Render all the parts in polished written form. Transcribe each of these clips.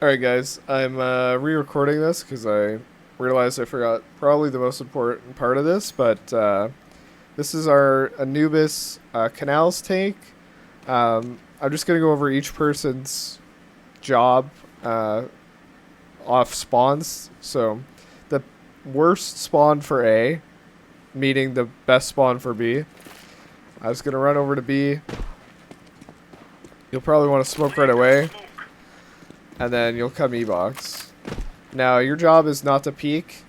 Alright guys, I'm re-recording this because I realized I forgot probably the most important part of this, but this is our Anubis Canals take. I'm just going to go over each person's job off spawns. So the worst spawn for A, meaning the best spawn for B. I was going to run over to B. You'll probably want to smoke right away. And then you'll come E-box. Now, your job is not to peek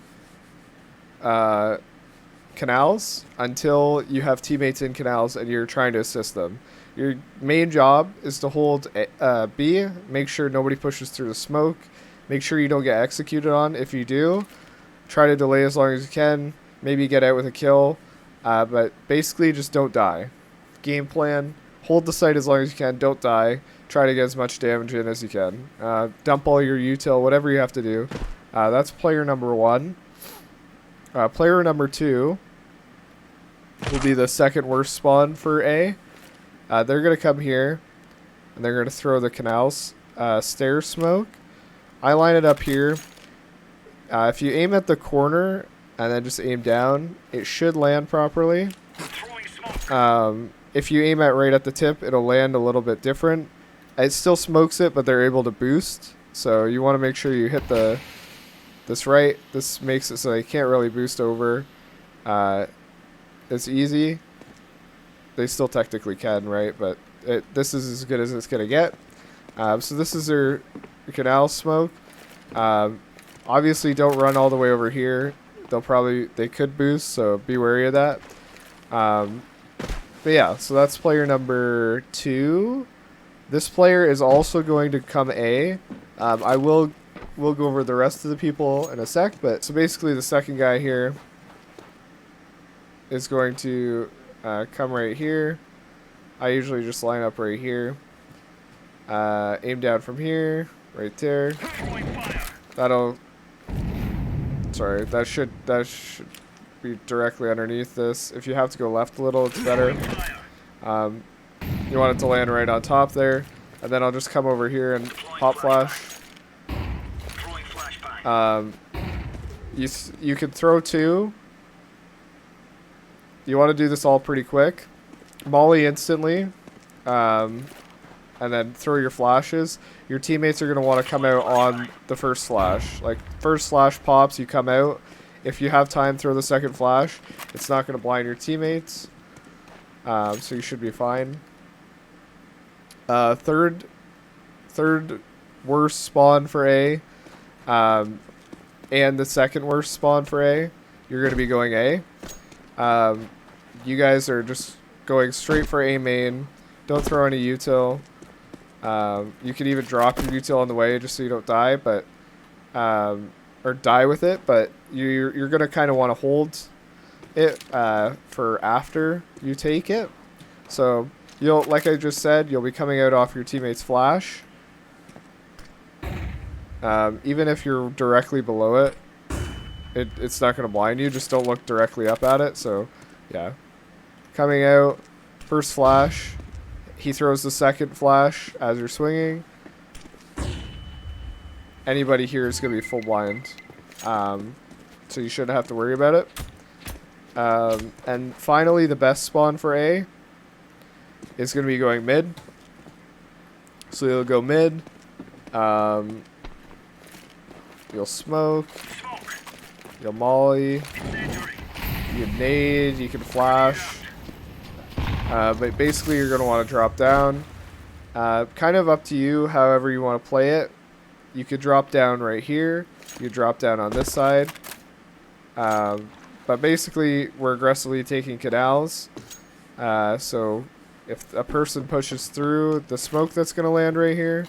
canals until you have teammates in canals and you're trying to assist them. Your main job is to hold B, make sure nobody pushes through the smoke, make sure you don't get executed on. If you do, try to delay as long as you can, maybe get out with a kill, but basically just don't die. Game plan, hold the site as long as you can, don't die. Try to get as much damage in as you can. Dump all your util, whatever you have to do. That's player number one. Player number two will be the second worst spawn for A. They're going to come here, and they're going to throw the canals stair smoke. I line it up here. If you aim at the corner and then just aim down, it should land properly. If you aim at right at the tip, it'll land a little bit different. It still smokes it, but they're able to boost. So you want to make sure you hit this right. This makes it so they can't really boost over. It's easy. They still technically can, right? But this is as good as it's going to get. So this is their canal smoke. Obviously, don't run all the way over here. They could boost, so be wary of that. But yeah, so that's player number two. This player is also going to come A. We'll go over the rest of the people in a sec, but so basically the second guy here is going to come right here. I usually just line up right here. Aim down from here, right there. That should be directly underneath this. If you have to go left a little, it's better. You want it to land right on top there, and then I'll just come over here and pop flash. You can throw two. You want to do this all pretty quick. Molly instantly, and then throw your flashes. Your teammates are going to want to come out on the first flash. Like, first flash pops, you come out. If you have time, throw the second flash. It's not going to blind your teammates, so you should be fine. Third worst spawn for A, and the second worst spawn for A, you're going to be going A. You guys are just going straight for A main. Don't throw any util. You can even drop your util on the way just so you don't die, but or die with it. But you're going to kind of want to hold it for after you take it. So like I just said, you'll be coming out off your teammate's flash. Even if you're directly below it, it's not going to blind you. Just don't look directly up at it. So, yeah. Coming out, first flash. He throws the second flash as you're swinging. Anybody here is going to be full blind. So you shouldn't have to worry about it. And finally, the best spawn for A is going to be going mid. So you'll go mid. You'll smoke. You'll molly. You can nade. You can flash. But basically, you're going to want to drop down. Kind of up to you, however you want to play it. You could drop down right here. You drop down on this side. But basically, we're aggressively taking canals. So if a person pushes through the smoke that's going to land right here,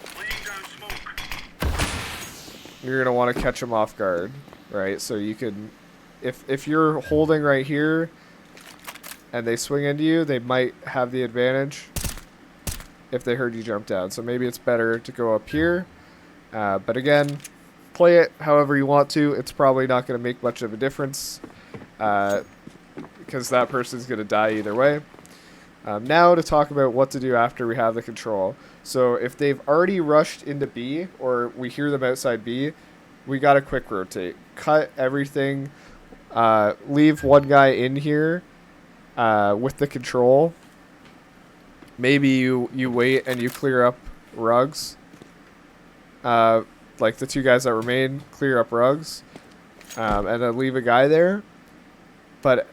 you're going to want to catch them off guard, right? So you can, if you're holding right here and they swing into you, they might have the advantage if they heard you jump down. So maybe it's better to go up here. But again, play it however you want to. It's probably not going to make much of a difference because that person's going to die either way. Now to talk about what to do after we have the control. So if they've already rushed into B or we hear them outside B, we got to quick rotate. Cut everything. Leave one guy in here with the control. Maybe you wait and you clear up rugs. Like the 2 guys that remain, clear up rugs. And then leave a guy there. But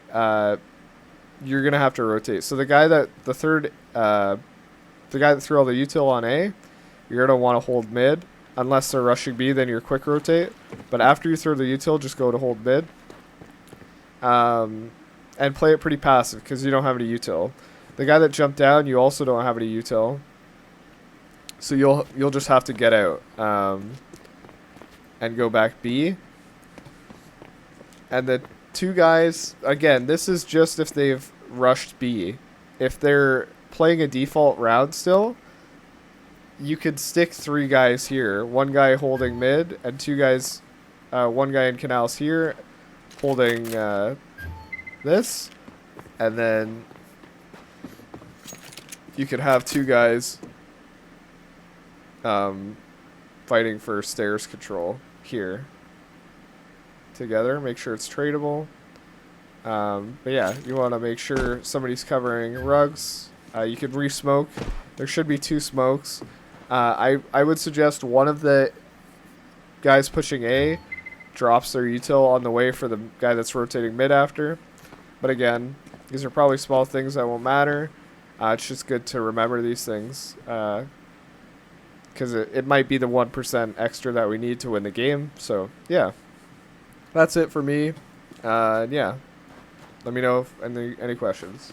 you're going to have to rotate. So the guy that the guy that threw all the util on A, you're going to want to hold mid. Unless they're rushing B, then you're quick rotate. But after you throw the util, just go to hold mid. And play it pretty passive because you don't have any util. The guy that jumped down, you also don't have any util. So you'll just have to get out and go back B. And the 2 guys, again, this is just if they've rushed B. If they're playing a default round still, you could stick 3 guys here. 1 guy holding mid and 2 guys, 1 guy in canals here holding this. And then you could have 2 guys fighting for stairs control here together. Make sure it's tradable. But yeah, you want to make sure somebody's covering rugs. You could re-smoke. There should be 2 smokes. I would suggest one of the guys pushing A drops their util on the way for the guy that's rotating mid after. But again, these are probably small things that won't matter. It's just good to remember these things. Because it might be the 1% extra that we need to win the game. So, yeah. That's it for me. Yeah. Let me know if any questions.